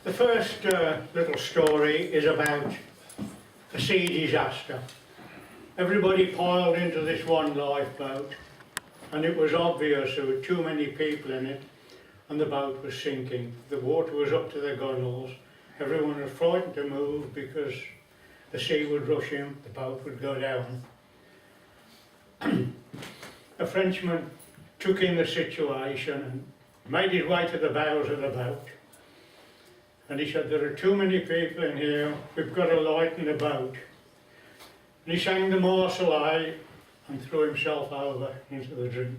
The first little story is about a sea disaster. Everybody piled into this one lifeboat, and it was obvious there were too many people in it and the boat was sinking. The water was up to the gunwales. Everyone was frightened to move because the sea would rush in, the boat would go down. A Frenchman took in the situation and made his way to the bows of the boat. And he said, "There are too many people in here, we've got to lighten the boat." And he sang the Marseillaise and threw himself over into the drink.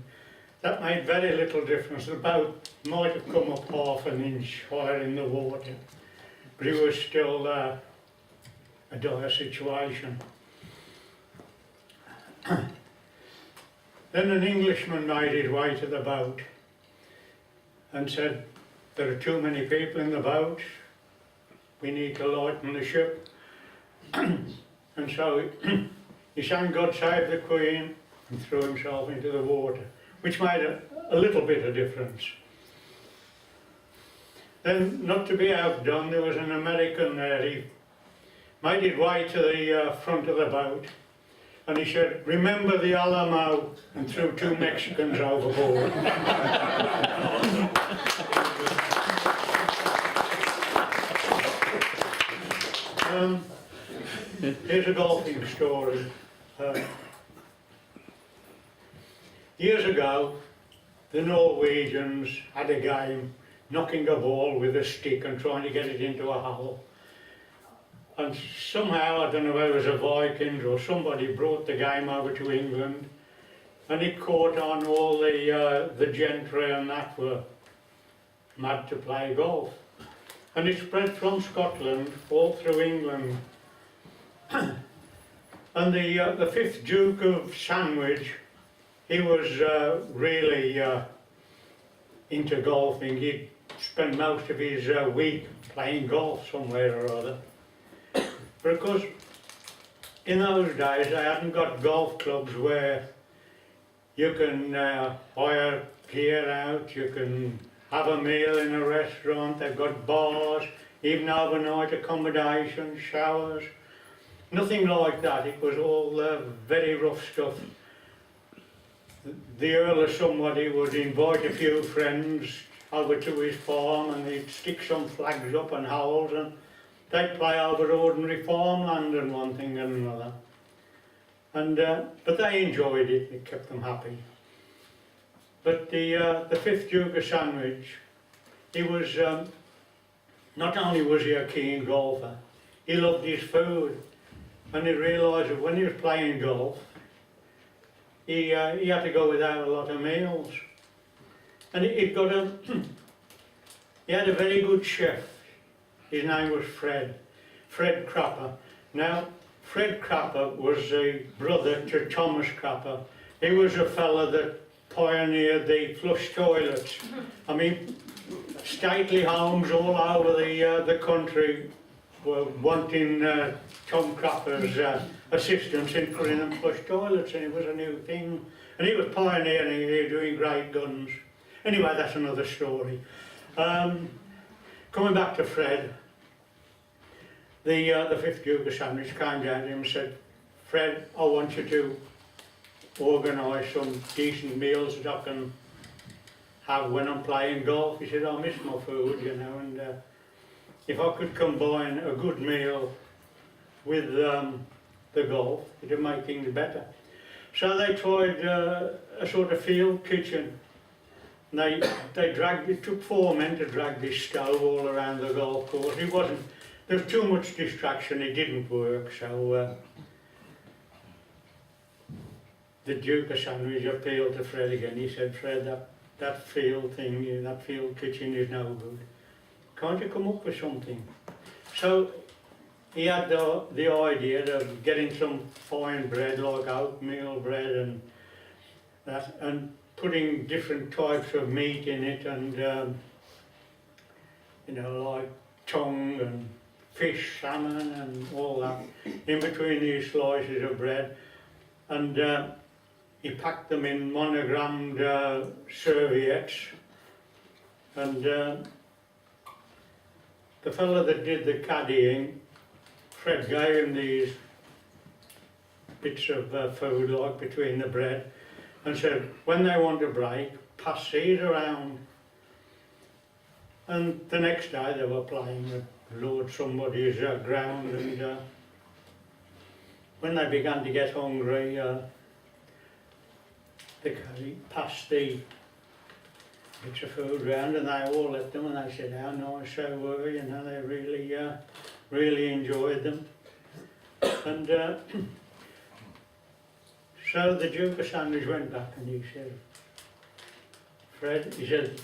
That made very little difference. The boat might have come up half an inch higher in the water, but it was still a dire situation. Then an Englishman made his way to the boat and said, "There are too many people in the boat, we need to lighten the ship." And so he sang "God Save the Queen" and threw himself into the water, which made a little bit of difference. Then, not to be outdone, there was an American there. He made his way to the front of the boat and he said, "Remember the Alamo," and threw 2 Mexicans overboard. Here's a golfing story. Years ago, the Norwegians had a game knocking a ball with a stick and trying to get it into a hole. And somehow, I don't know whether it was the Vikings or somebody, brought the game over to England, and it caught on. All the gentry and that were mad to play golf. And it spread from Scotland all through England. And the 5th Duke of Sandwich, he was really into golfing. He'd spend most of his week playing golf somewhere or other. But of course, in those days they hadn't got golf clubs where you can hire gear out, you can have a meal in a restaurant. They've got bars, even overnight accommodation, showers. Nothing like that. It was all very rough stuff. The Earl or somebody would invite a few friends over to his farm and he'd stick some flags up and holes, and they'd play over ordinary farmland and one thing and another. And but they enjoyed it. It kept them happy. But the 5th Duke of Sandwich, he was not only was he a keen golfer, he loved his food, and he realised that when he was playing golf, he had to go without a lot of meals. And he had a very good chef. His name was Fred Crapper. Now, Fred Crapper was the brother to Thomas Crapper. He was a fella that pioneered the flush toilets. I mean, stately homes all over the country were wanting Tom Crapper's assistance in putting in flush toilets, and it was a new thing. And he was pioneering it, doing great guns. Anyway, that's another story. Coming back to Fred, the 5th Duke of Sandwich came down to him and said, "Fred, I want you to organise some decent meals that I can have when I'm playing golf." He said, "I miss my food, you know, and if I could combine a good meal with the golf, it'd make things better." So they tried a sort of field kitchen. And it took 4 men to drag this stove all around the golf course. There was too much distraction, it didn't work, so the Duke of Sandwich appealed to Fred again. He said, "Fred, that field thing, that field kitchen is no good. Can't you come up with something?" So he had the idea of getting some fine bread, like oatmeal bread and that, and putting different types of meat in it, and you know, like tongue and fish, salmon and all that in between these slices of bread. And he packed them in monogrammed serviettes, and the fella that did the caddying, Fred gave him these bits of food like between the bread and said, when they want a break, pass these around. And the next day they were playing Lord somebody's ground, and when they began to get hungry, they passed the bits of food round and they all ate them, and they said how nice they were, you know, they really enjoyed them. And so the Duke of Sandwich went back and he said, Fred, he said,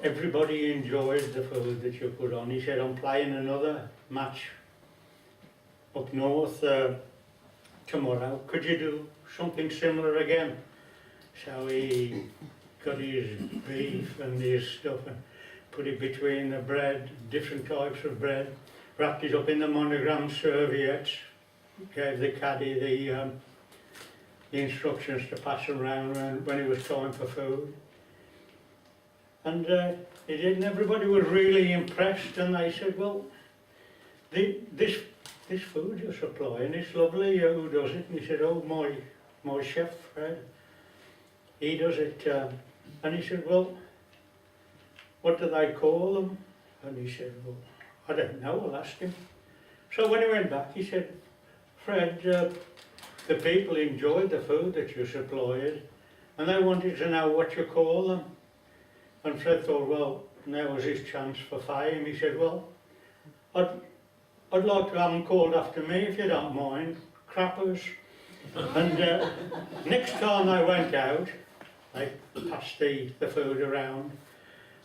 everybody enjoyed the food that you put on. He said, I'm playing another match up north tomorrow. Could you do something similar again? So he got his beef and his stuff and put it between the bread, different types of bread, wrapped it up in the monogram serviettes, gave the caddy the instructions to pass around when it was time for food. And he did, and everybody was really impressed, and they said, well, this food you're supplying, it's lovely, who does it? And he said, oh, my chef, Fred, he does it. And he said, well, what do they call them? And he said, well, I don't know, I'll ask him. So when he went back, he said, Fred, the people enjoyed the food that you supplied, and they wanted to know what you call them. And Fred thought, well, now was his chance for fame. He said, well, I'd like to have them called after me, if you don't mind, Crappers. And next time they went out, they passed the food around,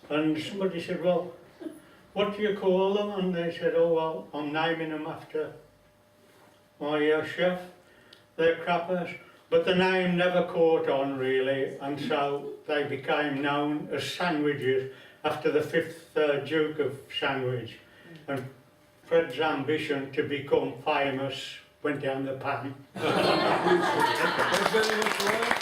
and somebody said, well, what do you call them? And they said, oh, well, I'm naming them after my chef. They're Crappers. But the name never caught on really, and so they became known as sandwiches after the 5th Duke of Sandwich. And Fred's ambition to become famous went down the pan. Thanks very much, Ryan.